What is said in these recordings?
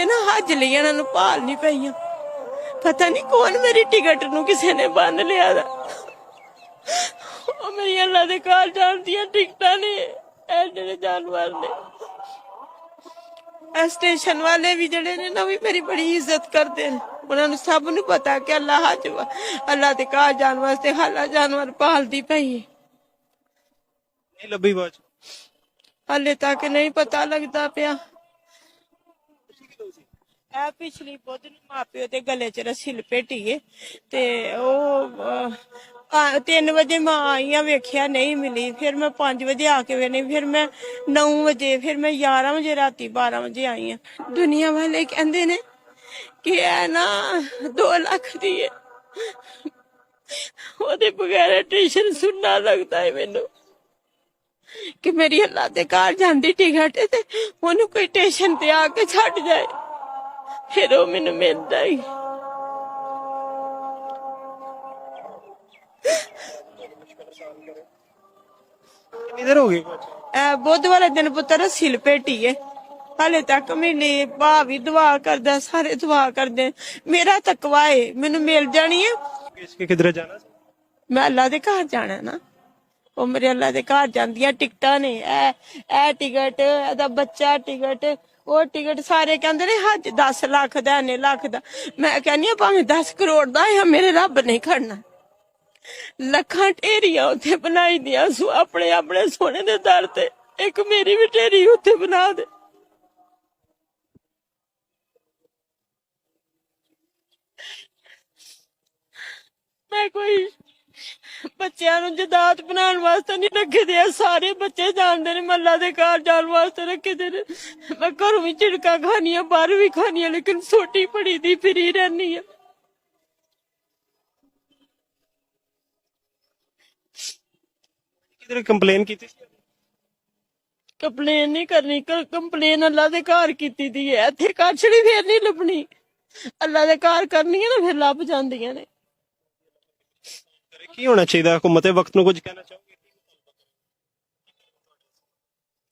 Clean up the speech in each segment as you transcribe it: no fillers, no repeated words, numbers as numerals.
ना हाजली इन्हों भाल नहीं पईयां। पता नहीं कौन मेरी टिकट नूं किसी ने बंद लिया दा। मेरी अल्लाह दे घर जान दियां टिकटां ने एडे जानवर ने। स्टेशन वाले भी जड़े ने ना भी मेरी बड़ी इज्जत करते हैं। उन्होंने सब नूं पता कि अल्लाह दे घर जान वास्ते हाला जानवर पालदी पई है। नहीं लभी बात हाले तक नहीं पता लगता पिया। पिछली बुध मां प्यो के गले च रस्सी लपेटी है ते 3 बजे मां आई वेख्या नहीं मिली। फिर मैं 5 बजे आके वेनी, फिर मैं 9 बजे, फिर मैं 11 बजे राती 12 बजे आई हूं। दुनिया वाले कहंदे ने कि है ना 2 लाख दी है, ओदे बगैर टेंशन सुनना लगता है मैनू कि मेरी अल्लाह दे घर जांदी टिकट है ते ओनू कोई टेंशन ते आके छड़ जाए, फिर वो मैनू मिलदा ही। कितनी देर हो गई? बुध वाले दिन पुत्र रस्सी लपेटी है, हाले तक मिली। भा भी दुआ करदा, सारे दुआ करदे। मेरा तकवा है मैनू मिल जानी है। इसके किधर जाना? मैं अल्लाह दे घर जाना ना, वो मेरे अल्लाह दे घर जांदियां टिकटां ने। ए टिकट, एदा बच्चा टिकट, वो टिकट सारे कहंदे ने हज 10 लाख दा, इन्ने लाख दा। मैं कहनी भावें 10 करोड़ दा है, मेरे रब नहीं खड़ना। लखां ढेरियां उत्थे बनाई दियां सू अपने अपने सोने दे दर ते, एक मेरी भी ढेरी उत्थे बना दे। मैं कोई बच्चों नूं जदाद बनाने वास्ते नहीं रखे दे, सारे बच्चे जानते ने मल्ला दे घर जाने वास्ते रखे दे। मैं घरों भी झिड़का खानी, बाहर भी खानी, लेकिन सोटी पड़ी दी फिरी रहनी है। किधर कंप्लेन की थी? कंप्लेन नहीं करनी, कंप्लेन अल्लाह दे घर कीती दी है। इत्थे काछड़ी फिर नहीं लभनी, अल्लाह दे घर करनी है ना फिर लभ जांदियां ने। की होना चाहिए हुकूमत वक्त कुछ कहना चाहोगे?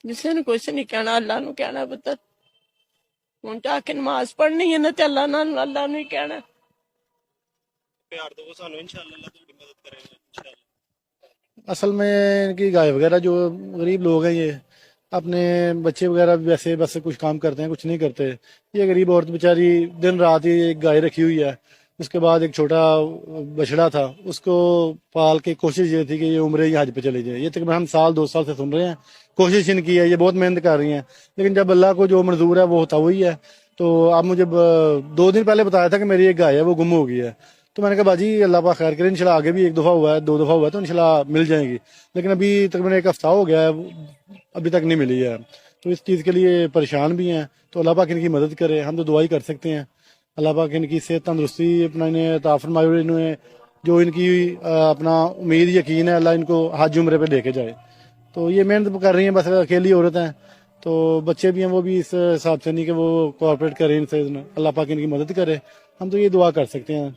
जिसे ने कुछ नहीं कहना, अल्लाह नूं कहना पुत्र। हुण जाके नमाज पढ़नी है ना ते अल्लाह नाल, अल्लाह नूं ही कहना। प्यार दो सानू, इंशाअल्लाह अल्लाह तुम्हारी मदद करेगा इंशाअल्लाह। असल में इनकी गाय वगैरह जो गरीब लोग हैं, ये अपने बच्चे वगैरह वैसे बस कुछ काम करते हैं, कुछ नहीं करते। ये गरीब औरत बेचारी दिन रात ही एक गाय रखी हुई है। उसके बाद एक छोटा बछड़ा था, उसको पाल के कोशिश ये थी कि ये उम्र ही हज पे चले जाए। ये तकरीबन हम 2 साल से सुन रहे हैं। कोशिश इनकी है, ये बहुत मेहनत कर रही हैं, लेकिन जब अल्लाह को जो मंजूर है वो होता वही है। तो आप मुझे 2 दिन पहले बताया था कि मेरी एक गाय है वो गुम हो गई है। तो मैंने कहा बाजी अल्लाह पाक खैर करे, इंशाल्लाह आगे भी 1 दफ़ा हुआ है, 2 दफ़ा हुआ है, तो इंशाल्लाह मिल जाएगी। लेकिन अभी तकरीबन 1 हफ्ता हो गया है, अभी तक नहीं मिली है। तो इस चीज़ के लिए परेशान भी हैं। तो अल्लाह पाक इनकी मदद करे, हम तो दुआ ही कर सकते हैं। अल्लाह पाक इनकी सेहत तंदुरुस्ती अपना इन्हें अता फरमाए, और इन्हें जो इनकी अपना उम्मीद यकीन है अल्लाह इनको हज उम्रे पे लेके जाए। तो ये मेहनत कर रही हैं, बस अकेली औरत हैं। तो बच्चे भी हैं, वो भी इस हिसाब से नहीं कि वो कोऑपरेट करें इनसे। अल्लाह पाक इनकी मदद करे, हम तो ये दुआ कर सकते हैं।